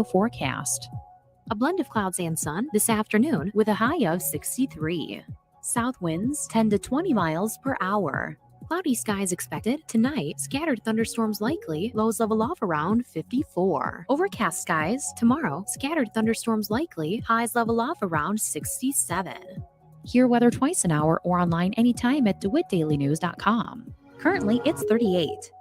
Forecast. A blend of clouds and sun this afternoon with a high of 63. South winds 10 to 20 miles per hour. Cloudy skies expected. Tonight, scattered thunderstorms likely. Lows level off around 54. Overcast skies. Tomorrow, scattered thunderstorms likely. Highs level off around 67. Hear weather twice an hour or online anytime at DeWittDailyNews.com. Currently, it's 38.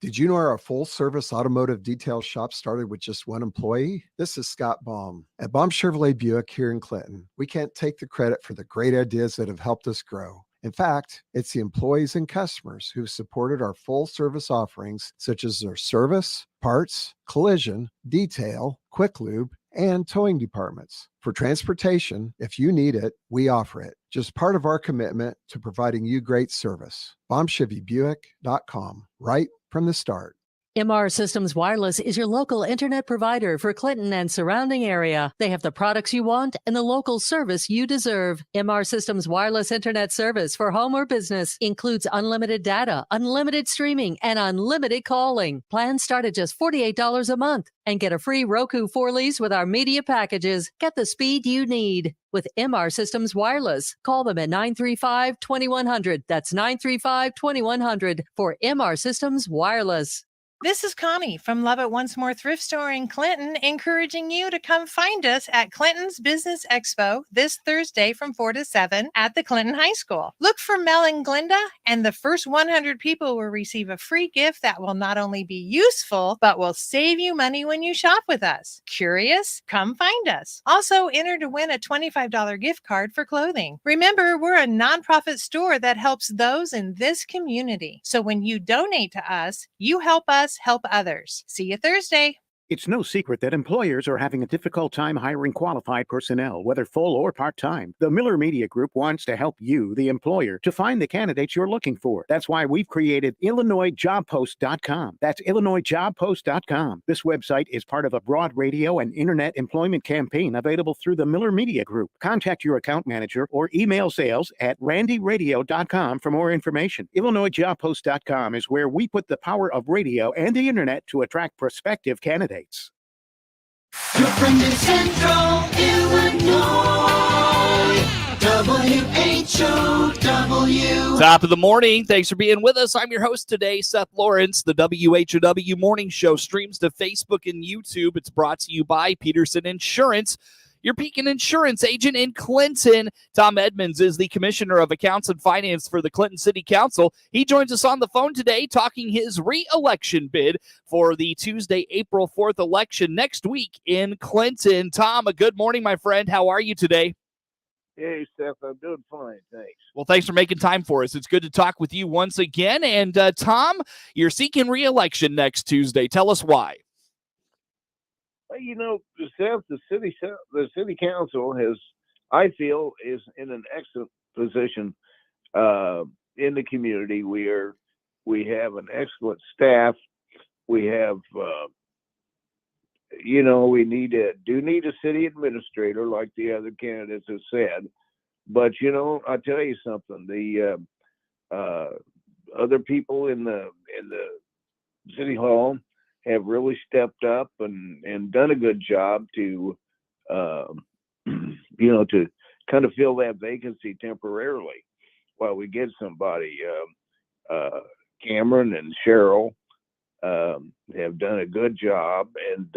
Did you know our full-service automotive detail shop started with just one employee? This is Scott Baum. At Baum Chevrolet Buick here in Clinton, we can't take the credit for the great ideas that have helped us grow. In fact, it's the employees and customers who've supported our full-service offerings, such as their service, parts, collision, detail, quick lube, and towing departments. For transportation, if you need it, we offer it. Just part of our commitment to providing you great service. BaumChevyBuick.com, right from the start. MR Systems Wireless is your local internet provider for Clinton and surrounding area. They have the products you want and the local service you deserve. MR Systems Wireless Internet service for home or business includes unlimited data, unlimited streaming, and unlimited calling. Plans start at just $48 a month and get a free Roku 4 lease with our media packages. Get the speed you need with MR Systems Wireless. Call them at 935-2100. That's 935-2100 for MR Systems Wireless. This is Connie from Love It Once More Thrift Store in Clinton, encouraging you to come find us at Clinton's Business Expo this Thursday from 4 to 7 at the Clinton High School. Look for Mel and Glinda, and the first 100 people will receive a free gift that will not only be useful, but will save you money when you shop with us. Curious? Come find us. Also, enter to win a $25 gift card for clothing. Remember, we're a nonprofit store that helps those in this community. So when you donate to us, you help us help others. See you Thursday. It's no secret that employers are having a difficult time hiring qualified personnel, whether full or part-time. The Miller Media Group wants to help you, the employer, to find the candidates you're looking for. That's why we've created IllinoisJobPost.com. That's IllinoisJobPost.com. This website is part of a broad radio and internet employment campaign available through the Miller Media Group. Contact your account manager or email sales@randyradio.com for more information. IllinoisJobPost.com is where we put the power of radio and the internet to attract prospective candidates. Your friend in Central Illinois, WHOW. Top of the morning. Thanks for being with us. I'm your host today, Seth Lawrence. The WHOW Morning Show streams to Facebook and YouTube. It's brought to you by Peterson Insurance, your Pekin Insurance agent in Clinton. Tom Edmunds is the Commissioner of Accounts and Finance for the Clinton City Council. He joins us on the phone today talking his re-election bid for the Tuesday, April 4th election next week in Clinton. Tom, a good morning, my friend. How are you today? Hey, Steph, I'm doing fine, thanks. Well, thanks for making time for us. It's good to talk with you once again. And Tom, you're seeking re-election next Tuesday. Tell us why. Well, you know, Steph, the city council has, I feel, is in an excellent position in the community. We have an excellent staff. We have, we need a city administrator, like the other candidates have said. But I'll tell you something. The other people in the city hall have really stepped up and done a good job to to kind of fill that vacancy temporarily while we get somebody. Cameron and Cheryl have done a good job, and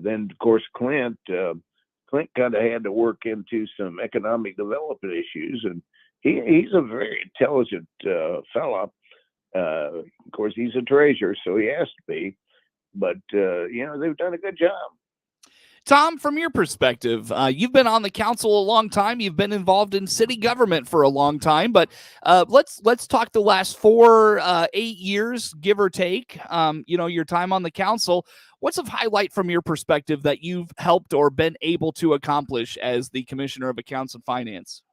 then of course Clint kind of had to work into some economic development issues, and he's a very intelligent fella. Of course, he's a treasurer, so he has to be. But they've done a good job. Tom, from your perspective, you've been on the council a long time. You've been involved in city government for a long time. But let's talk the last 8 years, give or take. Your time on the council. What's a highlight from your perspective that you've helped or been able to accomplish as the Commissioner of Accounts and Finance?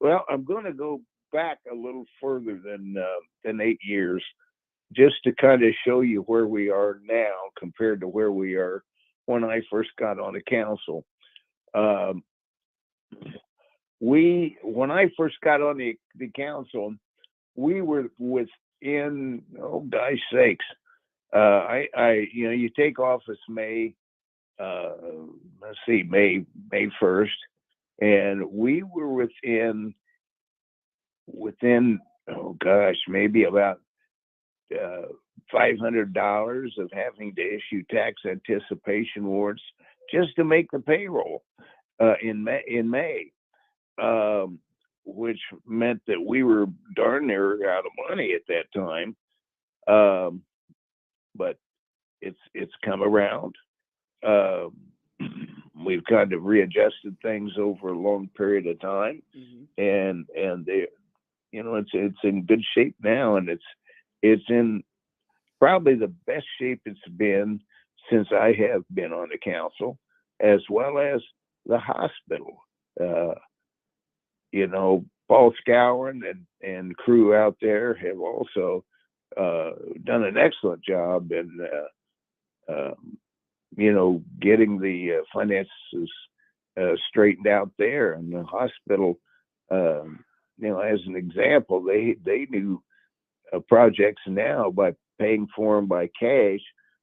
Well, I'm going to go back a little further than 8 years, just to kind of show you where we are now compared to where we are when I first got on the council. When I first got on the council, we were within, oh gosh sakes, You take office May 1st, and we were within, oh gosh, maybe about $500 of having to issue tax anticipation warrants just to make the payroll in May, which meant that we were darn near out of money at that time. But it's come around. We've kind of readjusted things over a long period of time, and they, it's in good shape now, and it's in probably the best shape it's been since I have been on the council, as well as the hospital. Paul Scourin and crew out there have also done an excellent job in getting the finances straightened out there. And the hospital, as an example, they do projects now by paying for them by cash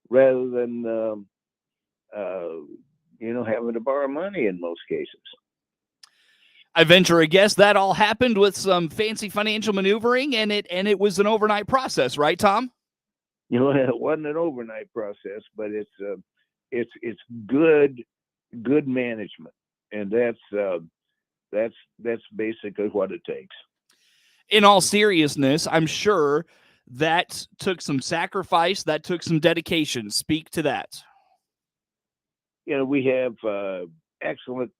rather than having to borrow money in most cases. I venture a guess that all happened with some fancy financial maneuvering, and it was an overnight process, right, Tom? It wasn't an overnight process, but it's good management, and that's basically what it takes. In all seriousness, I'm sure that took some sacrifice, that took some dedication. Speak to that. We have excellent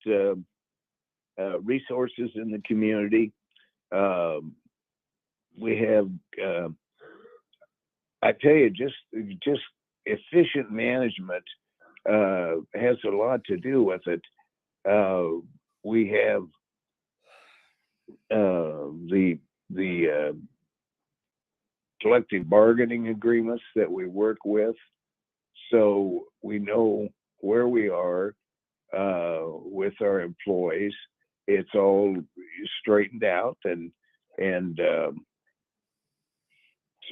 resources in the community. We have, I tell you, just efficient management has a lot to do with it. We have the collective bargaining agreements that we work with, so we know where we are with our employees. It's all straightened out, and so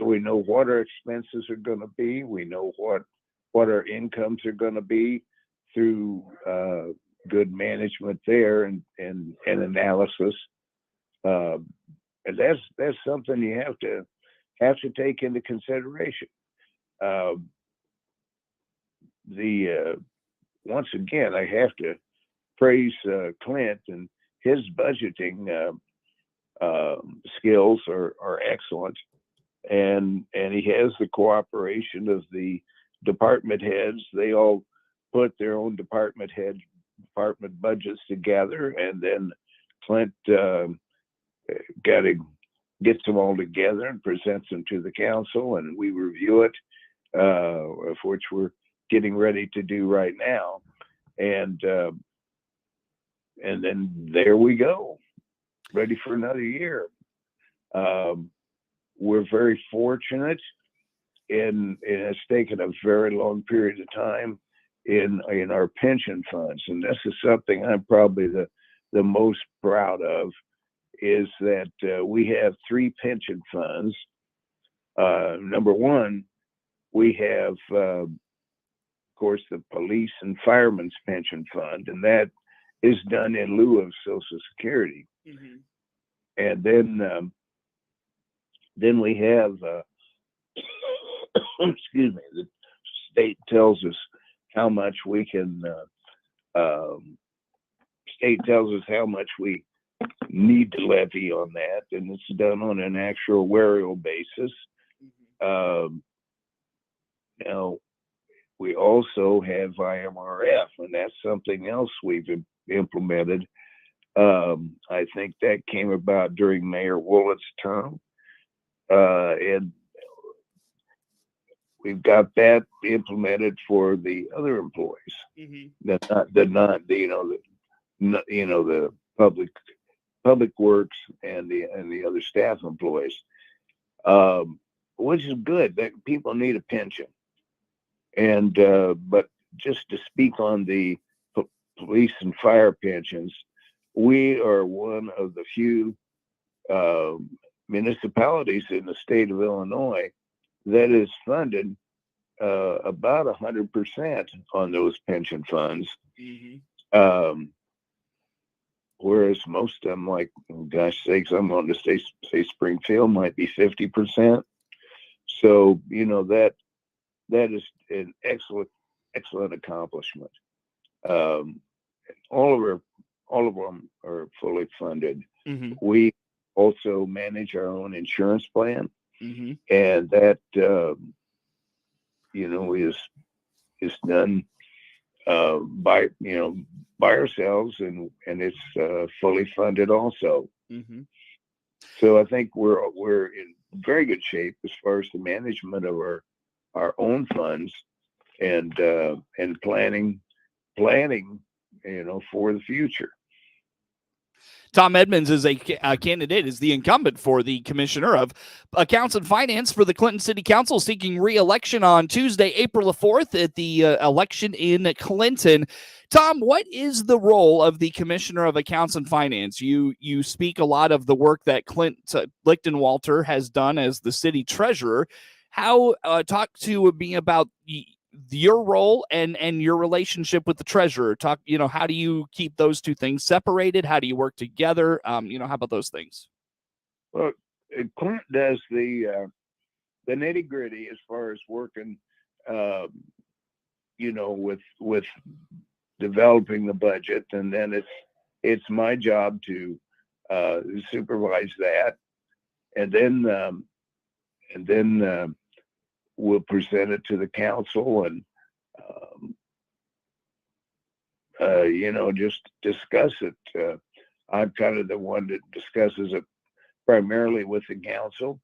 we know what our expenses are going to be. We know what our incomes are going to be through good management there and analysis. And that's something you have to take into consideration. Once again, I have to praise Clint, and his budgeting skills are excellent, and he has the cooperation of the department heads. They all put their own department budgets together, and then Clint gets them all together and presents them to the council, and we review it, of which we're getting ready to do right now, and then there we go, ready for another year. We're very fortunate, and it's taken a very long period of time in our pension funds, and this is something I'm probably the most proud of, is that we have 3 pension funds. Number one, we have, of course, the police and firemen's pension fund, and that is done in lieu of Social Security. And then we have, excuse me, the state tells us how much we can, state tells us how much we need to levy on that, and it's done on an actuarial basis. Now, we also have IMRF, and that's something else we've implemented. I think that came about during Mayor Woolett's term, and we've got that implemented for the other employees. The public works and the other staff employees, which is good. That people need a pension, and but just to speak on the police and fire pensions, we are one of the few municipalities in the state of Illinois that is funded about 100% on those pension funds. Whereas most of them, like, gosh sakes, I'm going to say Springfield might be 50%. So, that is an excellent accomplishment. All of them are fully funded. We also manage our own insurance plan, and that is done by ourselves, and it's fully funded also. So I think we're in very good shape as far as the management of our own funds and planning for the future. Tom Edmunds is a candidate, is the incumbent for the Commissioner of Accounts and Finance for the Clinton City Council, seeking re-election on Tuesday, April the 4th at the election in Clinton. Tom, what is the role of the Commissioner of Accounts and Finance? You speak a lot of the work that Clint Lichtenwalter has done as the city treasurer. Talk to me about your role and your relationship with the treasurer. How do you keep those two things separated? How do you work together? How about those things? Well, Clint does the nitty gritty as far as working, with developing the budget, and then it's my job to supervise that, and then we'll present it to the council and just discuss it. I'm kind of the one that discusses it primarily with the council,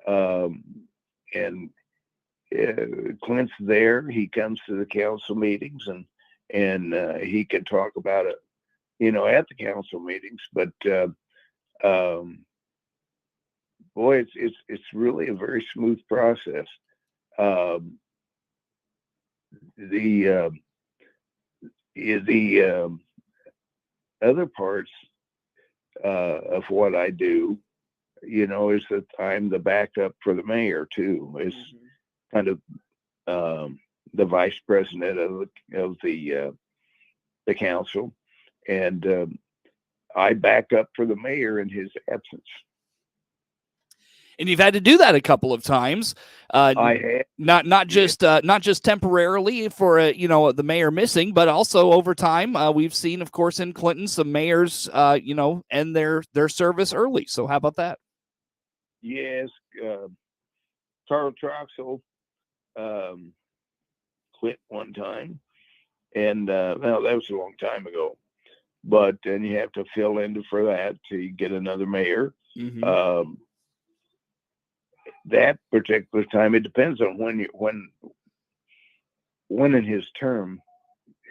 and Clint's there. He comes to the council meetings and he can talk about it, at the council meetings. But boy, it's really a very smooth process. The other parts of what I do, is that I'm the backup for the mayor too. Is kind of the vice president of the council, and I back up for the mayor in his absence. And you've had to do that a couple of times. I have. Not just temporarily for the mayor missing, but also over time. We've seen, of course, in Clinton, some mayors end their service early. So how about that? Yes, Carl Troxel quit one time, and that was a long time ago. But then you have to fill in for that to get another mayor. That particular time, it depends on when in his term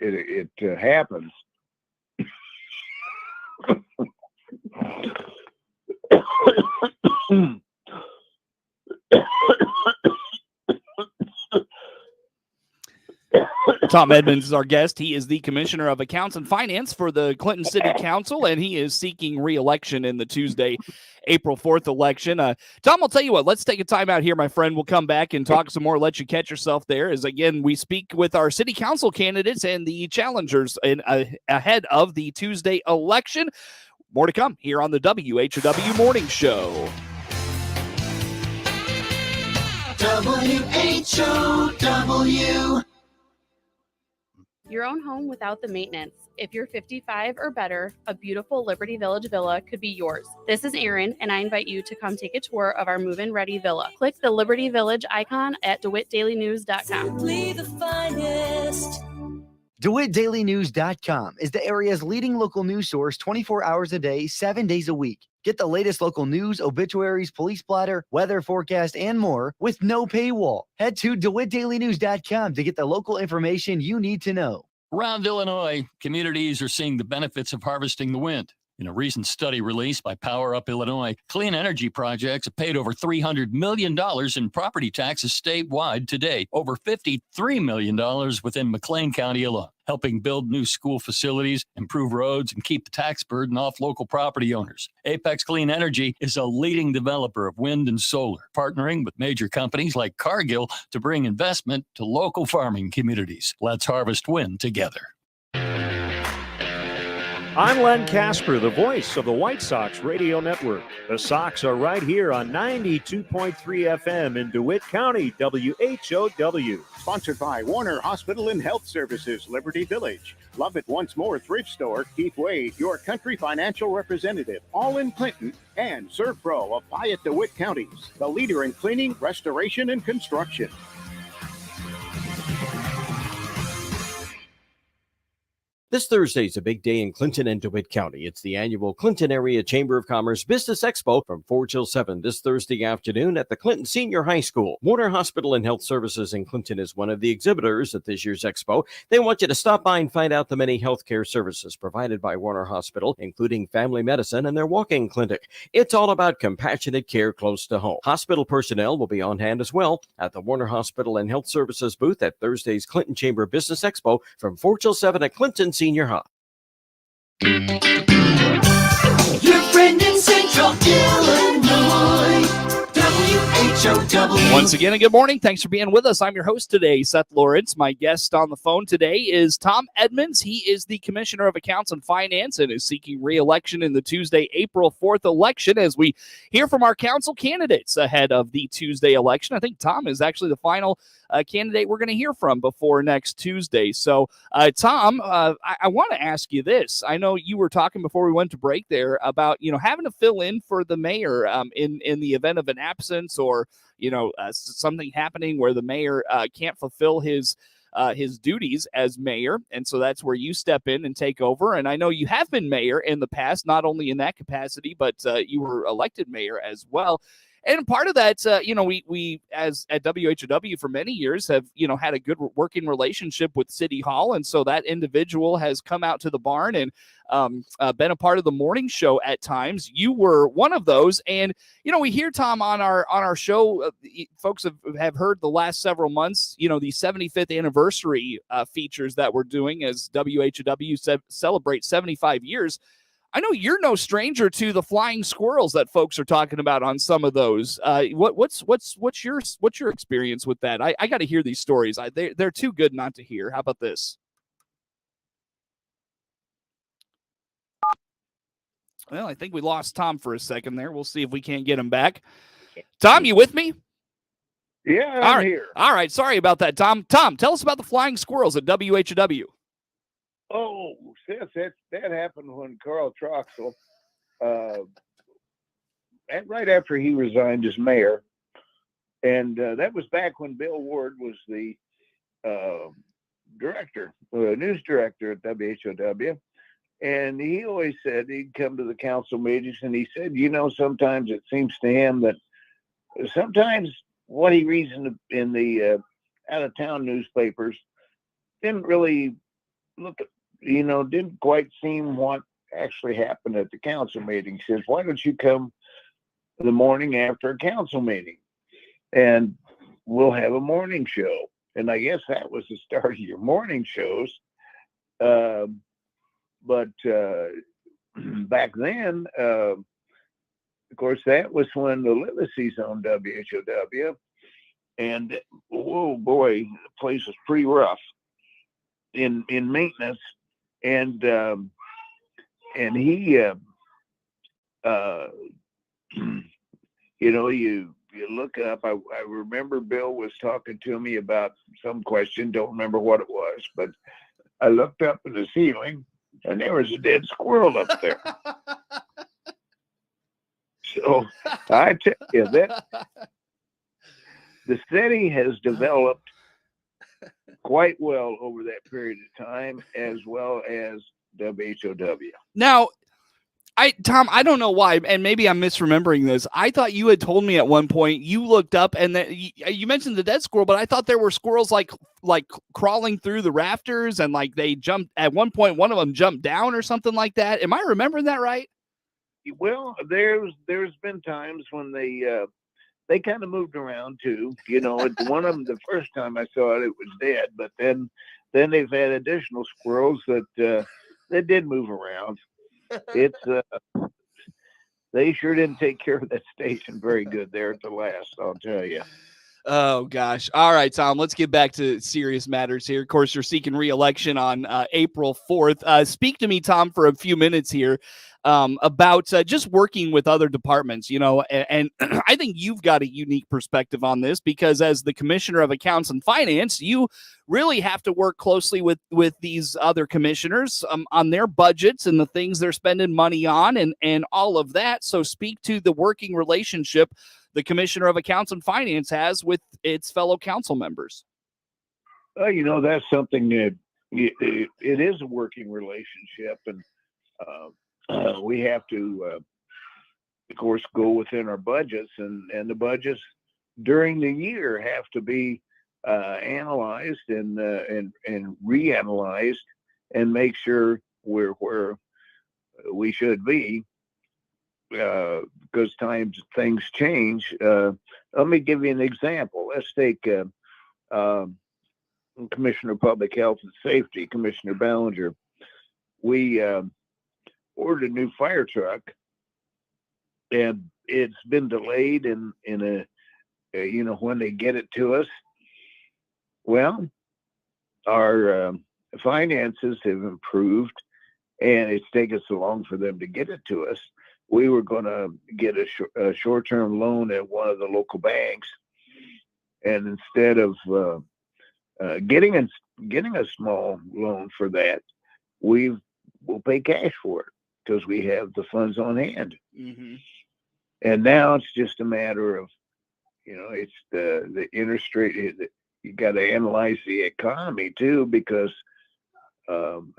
it happens. Tom Edmunds is our guest. He is the Commissioner of Accounts and Finance for the Clinton City Council, and he is seeking re-election in the Tuesday, April 4th election. Tom, I'll tell you what, let's take a time out here, my friend. We'll come back and talk some more, let you catch yourself there, as, again, we speak with our city council candidates and the challengers ahead of the Tuesday election. More to come here on the WHOW Morning Show. WHOW. Your own home without the maintenance. If you're 55 or better, a beautiful Liberty Village villa could be yours. This is Erin, and I invite you to come take a tour of our move-in ready villa. Click the Liberty Village icon at DeWittDailyNews.com. Simply the finest. DeWittDailyNews.com is the area's leading local news source 24 hours a day, 7 days a week. Get the latest local news, obituaries, police blotter, weather forecast, and more with no paywall. Head to DeWittDailyNews.com to get the local information you need to know. Around Illinois, communities are seeing the benefits of harvesting the wind. In a recent study released by Power Up Illinois, clean energy projects have paid over $300 million in property taxes statewide to date, over $53 million within McLean County alone, helping build new school facilities, improve roads, and keep the tax burden off local property owners. Apex Clean Energy is a leading developer of wind and solar, partnering with major companies like Cargill to bring investment to local farming communities. Let's harvest wind together. I'm Len Casper, the voice of the White Sox Radio Network. The Sox are right here on 92.3 FM in DeWitt County, WHOW. Sponsored by Warner Hospital and Health Services, Liberty Village. Love It Once More Thrift Store, Keith Wade, your country financial representative, all in Clinton, and ServPro of Piatt DeWitt counties, the leader in cleaning, restoration, and construction. This Thursday is a big day in Clinton and DeWitt County. It's the annual Clinton Area Chamber of Commerce Business Expo from 4 till 7 this Thursday afternoon at the Clinton Senior High School. Warner Hospital and Health Services in Clinton is one of the exhibitors at this year's expo. They want you to stop by and find out the many healthcare services provided by Warner Hospital, including family medicine and their walk-in clinic. It's all about compassionate care close to home. Hospital personnel will be on hand as well at the Warner Hospital and Health Services booth at Thursday's Clinton Chamber Business Expo from 4 till 7 at Clinton Senior High. Your friend in Central Illinois, WHOW. Once again, a good morning. Thanks for being with us. I'm your host today, Seth Lawrence. My guest on the phone today is Tom Edmunds. He is the Commissioner of Accounts and Finance and is seeking re-election in the Tuesday, April 4th election. As we hear from our council candidates ahead of the Tuesday election, I think Tom is actually the final candidate we're going to hear from before next Tuesday. So, Tom, I want to ask you this. I know you were talking before we went to break there about, having to fill in for the mayor in the event of an absence or, something happening where the mayor can't fulfill his duties as mayor. And so that's where you step in and take over. And I know you have been mayor in the past, not only in that capacity, but you were elected mayor as well. And part of that, we as at WHOW for many years have, had a good working relationship with City Hall. And so that individual has come out to the barn and been a part of the morning show at times. You were one of those. And, we hear, Tom, on our show, folks have heard the last several months, the 75th anniversary features that we're doing as WHOW celebrates 75 years. I know you're no stranger to the flying squirrels that folks are talking about on some of those. What's your experience with that? I got to hear these stories. They're too good not to hear. How about this? Well, I think we lost Tom for a second there. We'll see if we can't get him back. Tom, you with me? Yeah, I'm here. All right. Sorry about that, Tom. Tom, tell us about the flying squirrels at WHOW. Oh, Seth, that happened when Carl Troxel, right after he resigned as mayor, and that was back when Bill Ward was the news director at WHOW, and he always said he'd come to the council meetings, and he said, sometimes it seems to him that sometimes what he reads in the out-of-town newspapers didn't really didn't quite seem what actually happened at the council meeting. He says, why don't you come the morning after a council meeting and we'll have a morning show? And I guess that was the start of your morning shows. But back then, of course, that was when the Livesey's on WHOW. And, oh boy, the place was pretty rough in maintenance. And he, you look up, I remember Bill was talking to me about some question, don't remember what it was, but I looked up at the ceiling and there was a dead squirrel up there. So I tell you that the city has developed quite well over that period of time, as well as WHOW. Now, Tom, I don't know why, and maybe I'm misremembering this. I thought you had told me at one point you looked up and that you mentioned the dead squirrel, but I thought there were squirrels like crawling through the rafters and like they jumped at one point. One of them jumped down or something like that. Am I remembering that right? Well, there's been times when they kind of moved around too. You know, one of them, the first time I saw it, it was dead, but then they've had additional squirrels that did move around. It's they sure didn't take care of that station very good there at the last, I'll tell you. Oh, gosh. All right, Tom, let's get back to serious matters here. Of course, you're seeking re-election on April 4th. Speak to me, Tom, for a few minutes here about just working with other departments, you know, and I think you've got a unique perspective on this because as the Commissioner of Accounts and Finance, you really have to work closely with these other commissioners on their budgets and the things they're spending money on and all of that. So speak to the working relationship the Commissioner of Accounts and Finance has with its fellow council members. You know, that's something that it is a working relationship, and we have to, of course, go within our budgets, and the budgets during the year have to be analyzed and reanalyzed and make sure we're where we should be. Because things change. Let me give you an example. Let's take Commissioner of Public Health and Safety, Commissioner Ballinger. We ordered a new fire truck, and it's been delayed in a you know, when they get it to us. Well, our finances have improved, and it's taken so long for them to get it to us. We were going to get a short-term loan at one of the local banks, and instead of getting a small loan for that, we'll pay cash for it because we have the funds on hand. Mm-hmm. And now it's just a matter of, you know, it's the interest rate. You got to analyze the economy too, because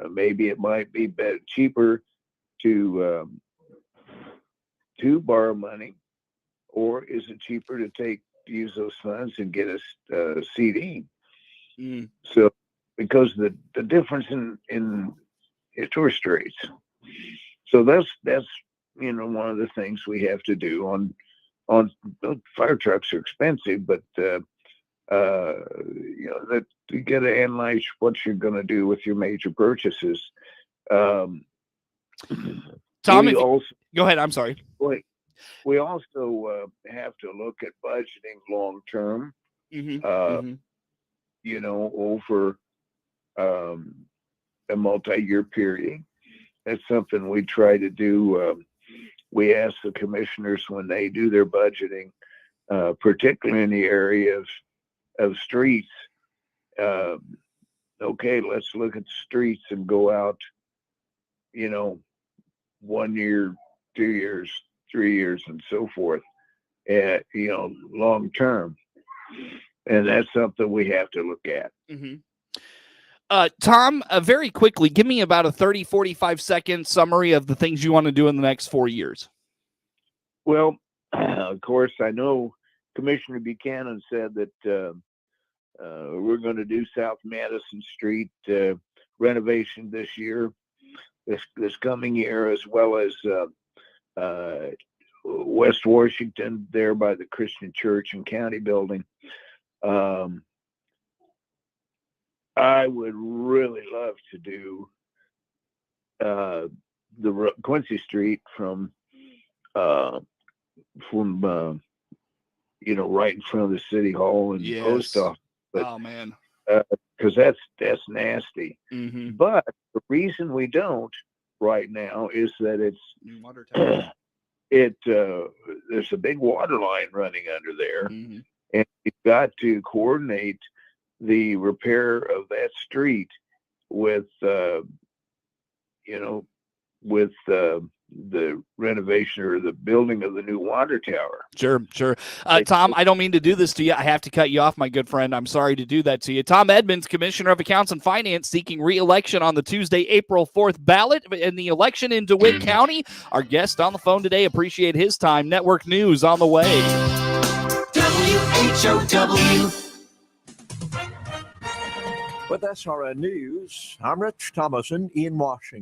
maybe it might be cheaper to borrow money, or is it cheaper to use those funds and get a CD? Mm. So, because the difference in interest rates. So that's you know, one of the things we have to do on fire trucks are expensive, but you know, that you got to analyze what you're going to do with your major purchases. Tom, go ahead. I'm sorry. We also have to look at budgeting long term. Mm-hmm. You know, over a multi-year period. That's something we try to do. We ask the commissioners when they do their budgeting, particularly in the area of streets. Okay, let's look at streets and go out, you know, 1 year, 2 years, 3 years, and so forth, you know, long term. And that's something we have to look at. Mm-hmm. Tom, very quickly, give me about a 30, 45-second summary of the things you want to do in the next 4 years. Well, of course, I know Commissioner Buchanan said that we're going to do South Madison Street renovation this year, this coming year, as well as West Washington, there by the Christian Church and County Building. I would really love to do the Quincy Street from you know, right in front of the city hall and post office. But, oh man, because that's nasty. Mm-hmm. But the reason we don't right now is that there's a big water line running under there, mm-hmm. and you've got to coordinate the repair of that street with you know, with the renovation or the building of the new water tower. Sure. Tom, I don't mean to do this to you. I have to cut you off, my good friend. I'm sorry to do that to you. Tom Edmunds, Commissioner of Accounts and Finance, seeking re-election on the Tuesday, April 4th ballot in the election in DeWitt County. Our guest on the phone today. Appreciate his time. Network News on the way. WHOW. With SRN News, I'm Rich Thomason in Washington.